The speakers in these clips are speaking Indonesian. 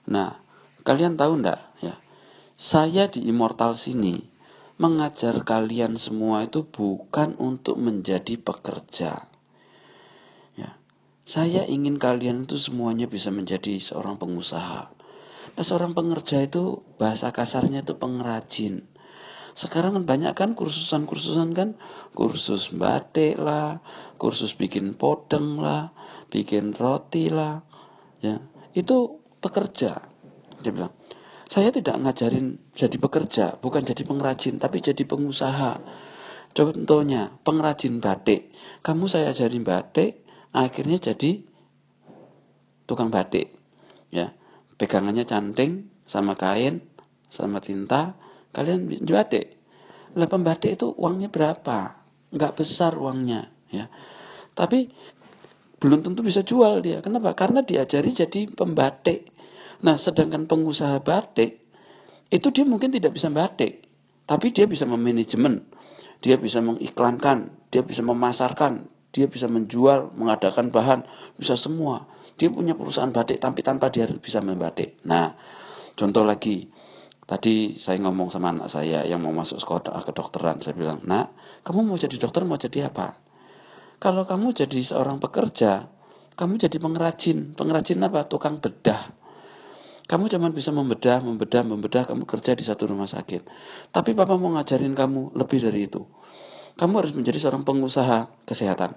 Nah, kalian tahu enggak ya? Saya di Immortal sini mengajar kalian semua itu bukan untuk menjadi pekerja. Ya. Saya ingin kalian itu semuanya bisa menjadi seorang pengusaha. Nah, seorang pengerja itu bahasa kasarnya itu pengrajin. Sekarang kan banyak kan kursusan-kursusan kan, kursus batik lah, kursus bikin podeng lah, bikin roti lah, ya itu pekerja. Dia bilang, saya tidak ngajarin jadi pekerja, bukan jadi pengrajin, tapi jadi pengusaha. Contohnya pengrajin batik, kamu saya ajarin batik, akhirnya jadi tukang batik, ya pegangannya canting sama kain sama tinta, kalian batik. Lah pembatik itu uangnya berapa? Nggak besar uangnya, ya. Tapi belum tentu bisa jual dia. Kenapa? Karena diajari jadi pembatik. Nah, sedangkan pengusaha batik itu dia mungkin tidak bisa batik, tapi dia bisa memanajemen, dia bisa mengiklankan, dia bisa memasarkan, dia bisa menjual, mengadakan bahan, bisa semua. Dia punya perusahaan batik tapi tanpa dia bisa membatik. Nah, contoh lagi, tadi saya ngomong sama anak saya yang mau masuk sekolah kedokteran, saya bilang, "Nak, kamu mau jadi dokter, mau jadi apa? Kalau kamu jadi seorang pekerja, kamu jadi pengrajin. Pengrajin apa? Tukang bedah. Kamu cuma bisa membedah, kamu kerja di satu rumah sakit. Tapi papa mau ngajarin kamu lebih dari itu. Kamu harus menjadi seorang pengusaha kesehatan.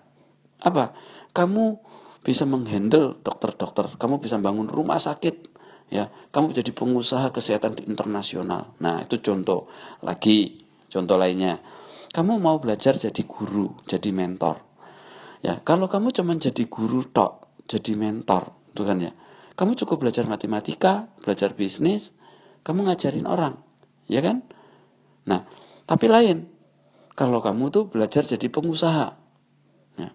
Apa? Kamu bisa menghandle dokter-dokter, kamu bisa bangun rumah sakit, ya. Kamu jadi pengusaha kesehatan internasional. Nah, itu contoh. Lagi, contoh lainnya. Kamu mau belajar jadi guru, jadi mentor. Ya, kalau kamu cuma jadi guru tok, jadi mentor, itu kan ya. Kamu cukup belajar matematika, belajar bisnis, kamu ngajarin orang, ya kan? Nah, tapi lain. Kalau kamu tuh belajar jadi pengusaha, ya.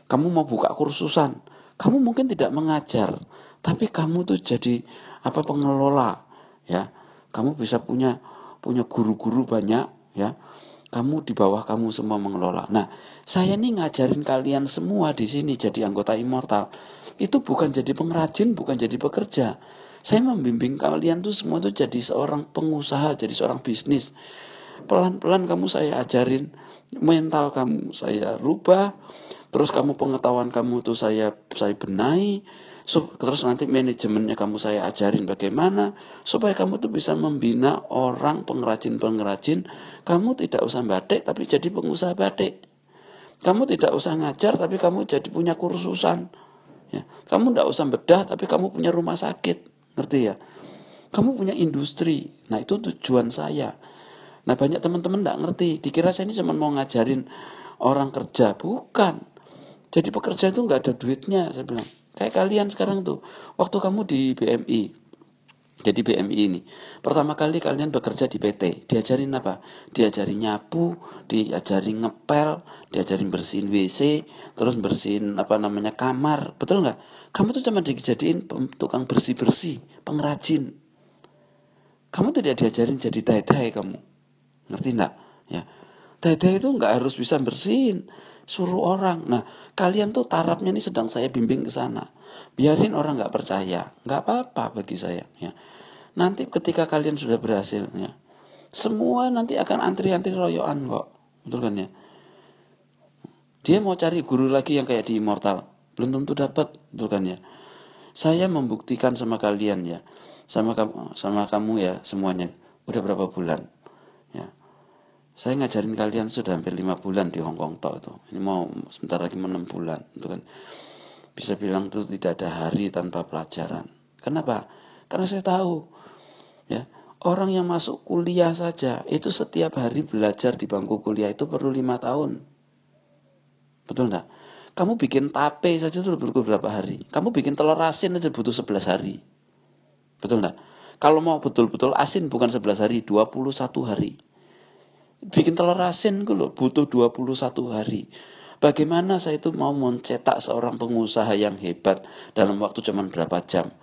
Kamu mau buka kursusan, kamu mungkin tidak mengajar, tapi kamu tuh jadi pengelola, ya. Kamu bisa punya guru-guru banyak, ya. Kamu di bawah kamu semua mengelola. Nah, saya nih ngajarin kalian semua di sini jadi anggota Immortal. Itu bukan jadi pengrajin, bukan jadi pekerja. Saya membimbing kalian tuh semua tuh jadi seorang pengusaha, jadi seorang bisnis. Pelan-pelan kamu saya ajarin, mental kamu saya rubah, terus kamu pengetahuan kamu tuh saya benahi, terus nanti manajemennya kamu saya ajarin bagaimana supaya kamu tuh bisa membina orang pengrajin-pengrajin. Kamu tidak usah batik tapi jadi pengusaha batik. Kamu tidak usah ngajar tapi kamu jadi punya kursusan, ya. Kamu tidak usah bedah tapi kamu punya rumah sakit, ngerti ya? Kamu punya industri. Nah, itu tujuan saya. Nah, banyak teman-teman tidak ngerti, dikira saya ini cuma mau ngajarin orang kerja. Bukan. Jadi pekerja itu nggak ada duitnya, saya bilang. Kayak kalian sekarang tuh, waktu kamu di BMI, jadi BMI ini, pertama kali kalian bekerja di PT, diajarin apa? Diajarin nyapu, diajarin ngepel, diajarin bersihin WC, terus bersihin kamar, betul nggak? Kamu tuh cuma dijadiin tukang bersih-bersih, pengrajin. Kamu tidak diajarin jadi dai-dai kamu, ngerti nggak? Ya, dai-dai itu nggak harus bisa bersihin, suruh orang. Nah, kalian tuh tarafnya ini sedang saya bimbing ke sana. Biarin orang nggak percaya, nggak apa-apa bagi saya, ya. Nanti ketika kalian sudah berhasil, ya, semua nanti akan antri-antri royoan kok, betul kan ya? Dia mau cari guru lagi yang kayak di Immortal, belum tentu dapat, betul kan ya? Saya membuktikan sama kalian ya, sama kamu ya semuanya. Udah berapa bulan, ya? Saya ngajarin kalian sudah hampir 5 bulan di Hong Kong tok itu. Ini mau sebentar lagi 6 bulan, itu kan. Bisa bilang tuh tidak ada hari tanpa pelajaran. Kenapa? Karena saya tahu, ya, orang yang masuk kuliah saja itu setiap hari belajar di bangku kuliah itu perlu 5 tahun. Betul enggak? Kamu bikin tape saja itu butuh berapa hari? Kamu bikin telur asin aja butuh 11 hari. Betul enggak? Kalau mau betul-betul asin bukan 11 hari, 21 hari. Bikin telur asin itu loh butuh 21 hari. Bagaimana saya itu mau mencetak seorang pengusaha yang hebat dalam waktu cuma berapa jam?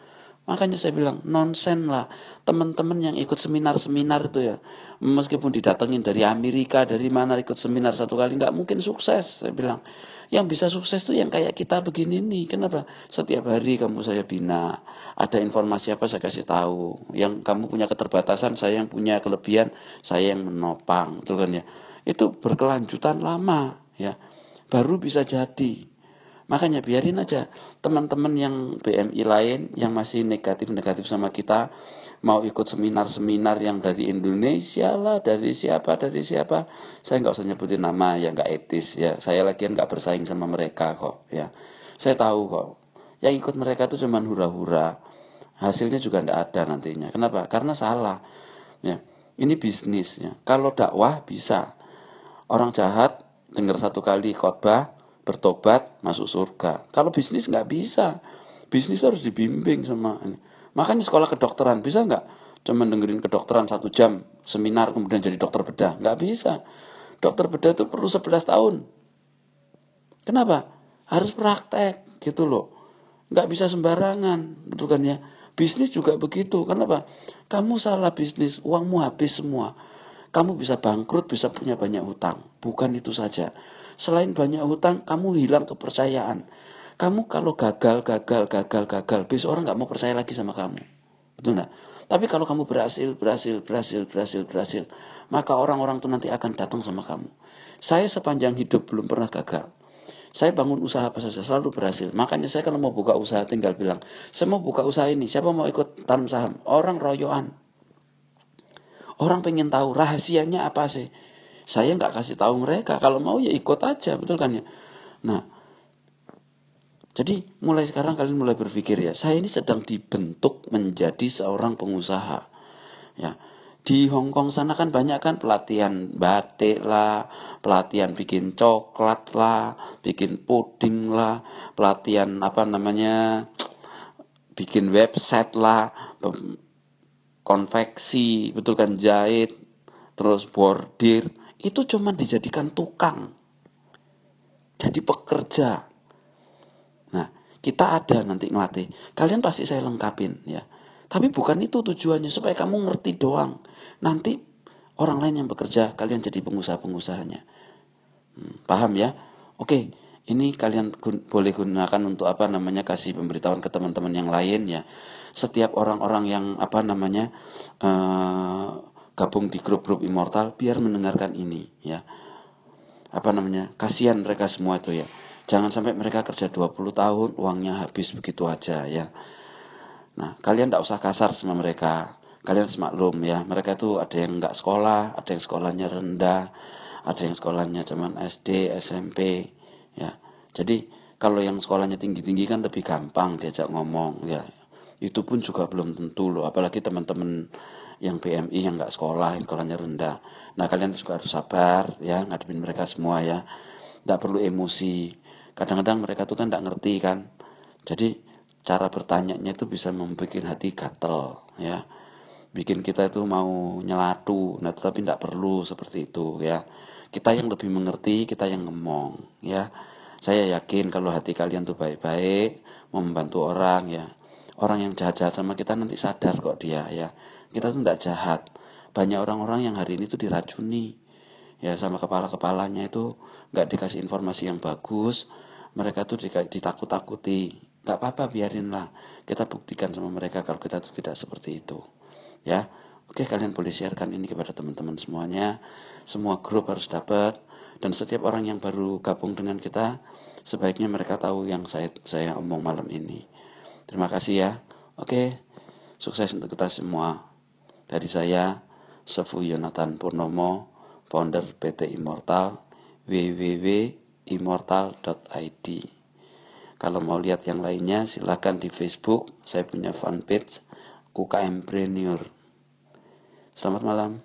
Makanya saya bilang nonsen lah. Teman-teman yang ikut seminar-seminar itu ya, meskipun didatengin dari Amerika, dari mana ikut seminar 1 kali, nggak mungkin sukses. Saya bilang Yang bisa sukses tuh yang kayak kita begini nih. Kenapa? Setiap hari kamu saya bina. Ada informasi apa saya kasih tahu. Yang kamu punya keterbatasan, saya yang punya kelebihan, saya yang menopang. Betul kan ya? Itu berkelanjutan lama ya. Baru bisa jadi. Makanya biarin aja teman-teman yang BMI lain yang masih negatif-negatif sama kita mau ikut seminar-seminar yang dari Indonesia lah, dari siapa, saya nggak usah nyebutin nama yang nggak etis ya. Saya lagian nggak bersaing sama mereka kok ya. Saya tahu kok. Yang ikut mereka tuh cuman hura-hura. Hasilnya juga nggak ada nantinya. Kenapa? Karena salah. Ya, ini bisnis ya. Kalau dakwah bisa. Orang jahat dengar satu kali khotbah, bertobat, masuk surga. Kalau bisnis nggak bisa. Bisnis harus dibimbing sama ini. Makanya sekolah kedokteran bisa nggak? Cuma dengerin kedokteran 1 jam, seminar kemudian jadi dokter bedah. Nggak bisa. Dokter bedah itu perlu 11 tahun. Kenapa? Harus praktek gitu loh. Nggak bisa sembarangan, betul kan ya? Bisnis juga begitu. Kenapa? Kamu salah bisnis, uangmu habis semua. Kamu bisa bangkrut, bisa punya banyak hutang. Bukan itu saja. Selain banyak hutang, kamu hilang kepercayaan. Kamu kalau gagal, besok orang nggak mau percaya lagi sama kamu. Betul nggak? Tapi kalau kamu berhasil, maka orang-orang itu nanti akan datang sama kamu. Saya sepanjang hidup belum pernah gagal. Saya bangun usaha apa saja selalu berhasil. Makanya saya kalau mau buka usaha tinggal bilang, saya mau buka usaha ini, siapa mau ikut tanam saham? Orang royoan. Orang pengen tahu rahasianya apa sih. Saya nggak kasih tahu mereka. Kalau mau ya ikut aja, betul kan ya. Nah, jadi mulai sekarang kalian mulai berpikir ya, saya ini sedang dibentuk menjadi seorang pengusaha. Ya, di Hong Kong sana kan banyak kan pelatihan batik lah, pelatihan bikin coklat lah, bikin puding lah, pelatihan apa namanya, bikin website lah, konveksi, betul kan, jahit, terus bordir. Itu cuma dijadikan tukang, jadi pekerja. Nah, kita ada nanti ngelatih. Kalian pasti saya lengkapin ya. Tapi bukan itu tujuannya, supaya kamu ngerti doang. Nanti orang lain yang bekerja, kalian jadi pengusaha-pengusahanya. Paham ya? Oke, ini kalian boleh gunakan untuk apa namanya, kasih pemberitahuan ke teman-teman yang lain ya. Setiap orang-orang yang apa namanya gabung di grup-grup Immortal biar mendengarkan ini ya. Apa namanya? Kasihan mereka semua itu ya. Jangan sampai mereka kerja 20 tahun uangnya habis begitu aja ya. Nah, kalian tidak usah kasar sama mereka. Kalian semaklum ya. Mereka itu ada yang nggak sekolah, ada yang sekolahnya rendah, ada yang sekolahnya cuman SD, SMP ya. Jadi kalau yang sekolahnya tinggi-tinggi kan lebih gampang diajak ngomong ya. Itu pun juga belum tentu loh. Apalagi teman-teman yang BMI yang nggak sekolah, yang sekolahnya rendah. Nah, kalian juga harus sabar ya ngadepin mereka semua ya. Tidak perlu emosi. Kadang-kadang mereka tuh kan tidak ngerti kan. Jadi cara bertanyanya itu bisa membuat hati gatel ya. Bikin kita itu mau nyelatu. Nah, tetapi tidak perlu seperti itu ya. Kita yang lebih mengerti, kita yang ngomong ya. Saya yakin kalau hati kalian tuh baik-baik, mau membantu orang ya. Orang yang jahat-jahat sama kita nanti sadar kok dia ya. Kita tuh tidak jahat. Banyak orang-orang yang hari ini tuh diracuni ya sama kepala-kepalanya itu, nggak dikasih informasi yang bagus. Mereka tuh ditakut-takuti. Nggak apa-apa, biarin lah. Kita buktikan sama mereka kalau kita tuh tidak seperti itu. Ya, oke, kalian boleh sharekan ini kepada teman-teman semuanya. Semua grup harus dapat. Dan setiap orang yang baru gabung dengan kita, sebaiknya mereka tahu yang saya omong malam ini. Terima kasih ya. Oke, sukses untuk kita semua. Dari saya, Sefu Yonatan Purnomo, founder PT Immortal, www.immortal.id. Kalau mau lihat yang lainnya silakan di Facebook, saya punya fanpage UKM Preneur. Selamat malam.